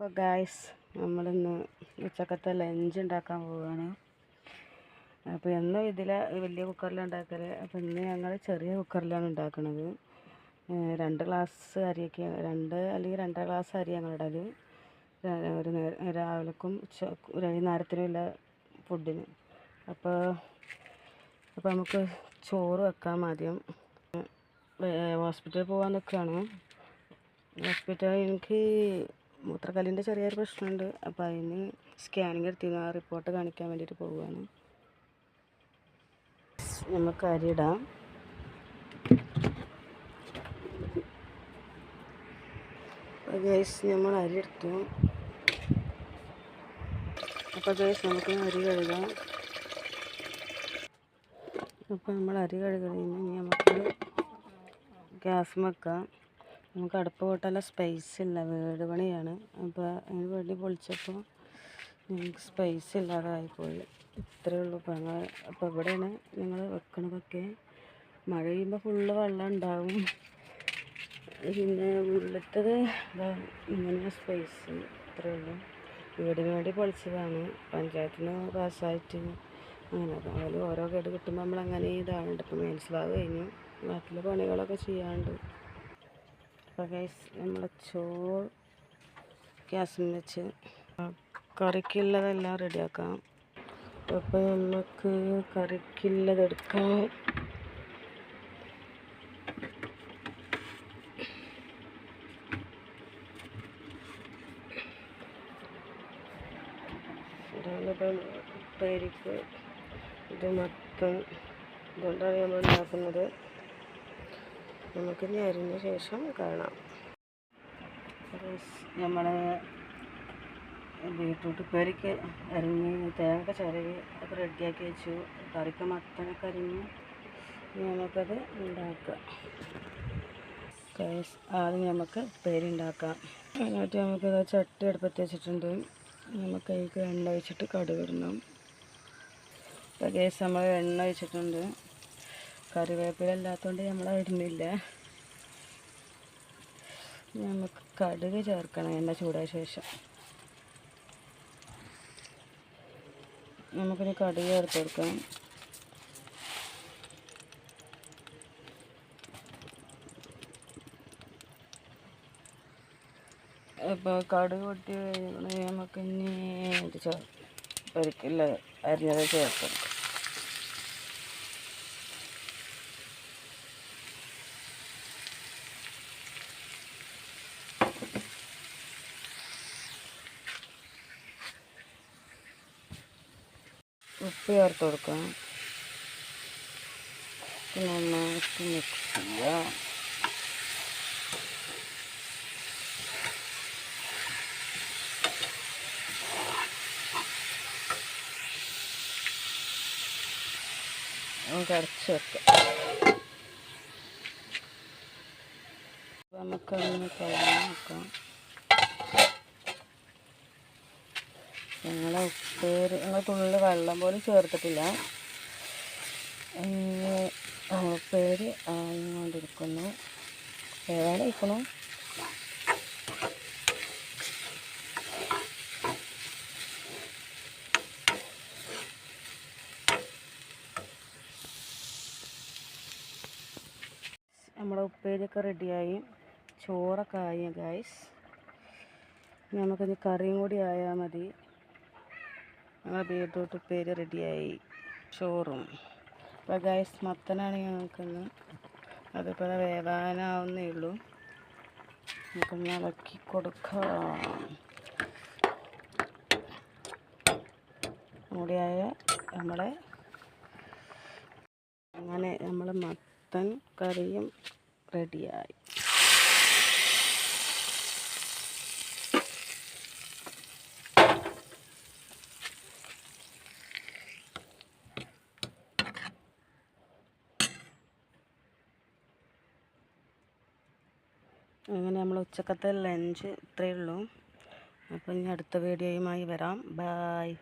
അപ്പോൾ ഗായ്സ്, നമ്മളിന്ന് ഉച്ചക്കത്തെ ലഞ്ച് ഉണ്ടാക്കാൻ പോവുകയാണ്. അപ്പോൾ എന്നും ഇതിൽ വലിയ കുക്കറിലാണ് ഉണ്ടാക്കൽ. അപ്പോൾ ഇന്ന് ഞങ്ങൾ ചെറിയ കുക്കറിലാണ് ഉണ്ടാക്കുന്നത്. 2 ഗ്ലാസ് അരിയൊക്കെ, 2 അല്ലെങ്കിൽ 2.5 ഗ്ലാസ് അരി ഞങ്ങളിടൽ ഒരു രാവിലേക്കും വൈകുന്നേരത്തിനുമില്ല ഫുഡിന്. അപ്പോൾ നമുക്ക് ചോറ് വെക്കാം. ആദ്യം ഹോസ്പിറ്റലിൽ പോകാൻ നിൽക്കുകയാണ്. ഹോസ്പിറ്റലിൽ എനിക്ക് മൂത്രക്കല്ലിൻ്റെ ചെറിയൊരു പ്രശ്നമുണ്ട്. അപ്പോൾ അതിന് സ്കാനിങ് എടുത്തിരുന്നു. ആ റിപ്പോർട്ട് കാണിക്കാൻ വേണ്ടിയിട്ട് പോവുകയാണ്. നമുക്ക് അരിയിടാം. ഗൈസ്, നമ്മൾ അരി എടുത്തു. അപ്പോൾ ഗൈസ്, നമുക്ക് അരി കഴുകാം. അപ്പോൾ നമ്മൾ അരി കഴുകുന്നതിന് നമുക്ക് ഗ്യാസ് വെക്കാം. നമുക്ക് അടുപ്പ് കൂട്ടാനുള്ള സ്പേസ് ഇല്ല, വീട് പണിയാണ്. അപ്പോൾ അതിന് വേണ്ടി പൊളിച്ചപ്പോൾ ഞങ്ങൾക്ക് സ്പേസ് ഇല്ലാതായിപ്പോയി. ഇത്രയേ ഉള്ളൂ. അപ്പോൾ ഇവിടെയാണ് ഞങ്ങൾ വെക്കണതൊക്കെ. മഴ പെയ്യുമ്പോൾ ഫുള്ള് വെള്ളം ഉണ്ടാവും. പിന്നെ ഉള്ളിലത്തത് ഇങ്ങനെ സ്പേസ് ഇത്രയേ ഉള്ളൂ. വീടിന് വേണ്ടി പൊളിച്ചതാണ്, പഞ്ചായത്തിൽ നിന്ന് പാസ്സായിട്ട്. അങ്ങനെ അതിൽ ഓരോ കേട് കിട്ടുമ്പോൾ നമ്മളങ്ങനെ ഇതാണുണ്ട്. ഇപ്പോൾ മനസ്സിലാവ് കഴിഞ്ഞു, ബാക്കിയുള്ള പണികളൊക്കെ ചെയ്യാണ്ട്. അപ്പോൾ ഗൈസ്, നമ്മുടെ ചോറ് ഗ്യാസിൽ വെച്ച് കറിക്കുള്ളതെല്ലാം റെഡിയാക്കാം. അപ്പോൾ നമുക്ക് കറിക്കുള്ളതെടുക്കാം. ഇപ്പം പരിപ്പ്, ഇത് മത്തൻ, ഇതുകൊണ്ടാണ് നമ്മൾ ഉണ്ടാക്കുന്നത്. നമുക്കിനി അരിഞ്ഞ ശേഷം കാണാം. നമ്മൾ ബീട്രൂട്ട് ഉപ്പേരിക്ക് അരിഞ്ഞ് തേങ്ങ ചിരവി ഒക്കെ റെഡിയാക്കി വെച്ചു. കറിക്ക് മത്തനൊക്കെ അരിഞ്ഞ് നമുക്കത് ഉണ്ടാക്കാം. ആദ്യം നമുക്ക് ഉപ്പേരി ഉണ്ടാക്കാം. അതിനായിട്ട് നമുക്കത് ചട്ടി അടുപ്പത്ത് വെച്ചിട്ടുണ്ട്. നമുക്ക് അതിലേക്ക് എണ്ണ ഒഴിച്ചിട്ട് കടുക് ഇടണം. അപ്പോൾ ഗൈസ്, നമ്മൾ എണ്ണ ഒഴിച്ചിട്ടുണ്ട്. കറിവേപ്പില ഇല്ലാത്തതുകൊണ്ട് നമ്മൾ ഇടുന്നില്ല. നമുക്ക് കടുക് ചേർക്കണം. എണ്ണ ചൂടായ ശേഷം നമുക്കിനി കടുക് ചേർത്ത് കൊടുക്കാം. ഇപ്പോൾ കടുക് പൊട്ടി നമുക്കിനി പരിക്കില്ല അരിഞ്ഞത് ചേർത്ത് കൊടുക്കാം. ഉപ്പ് ചേർത്ത് കൊടുക്കാം. പിന്നെ നന്നായിട്ട് മിക്സ് ചെയ്യാം. നമുക്ക് അരച്ച് വെക്കാം. നമുക്കതൊന്ന് കഴിഞ്ഞ് നോക്കാം. ഞങ്ങൾ തുള്ളി വെള്ളം പോലും ചേർത്തിട്ടില്ല. ഉപ്പേരി ആയിക്കൊണ്ടിരിക്കുന്നു. ഏതാണ്ട് ഇരിക്കണു. നമ്മുടെ ഉപ്പേരിയൊക്കെ റെഡിയായി, ചോറൊക്കെ ആയി ഗൈസ്. നമുക്കിനി കറിയും കൂടി ആയാൽ മതി. നമ്മുടെ ബീട്രൂട്ട് ഉപ്പേരി റെഡിയായി, ചോറും. അപ്പോൾ ഗൈസ്, മത്തനാണ് ഞങ്ങൾക്കിന്ന്. അതിപ്പോൾ വേവാനാവുന്നേ ഉള്ളൂ. നമുക്കൊന്ന് ഇളക്കി കൊടുക്കാം. കൂടിയായ നമ്മുടെ അങ്ങനെ നമ്മുടെ മത്തൻ കറിയും റെഡിയായി. അങ്ങനെ നമ്മൾ ഉച്ചക്കത്തെ ലഞ്ച് ഇത്രയേ ഉള്ളൂ. അപ്പോൾ ഇനി അടുത്ത വീഡിയോയുമായി വരാം. ബായ്.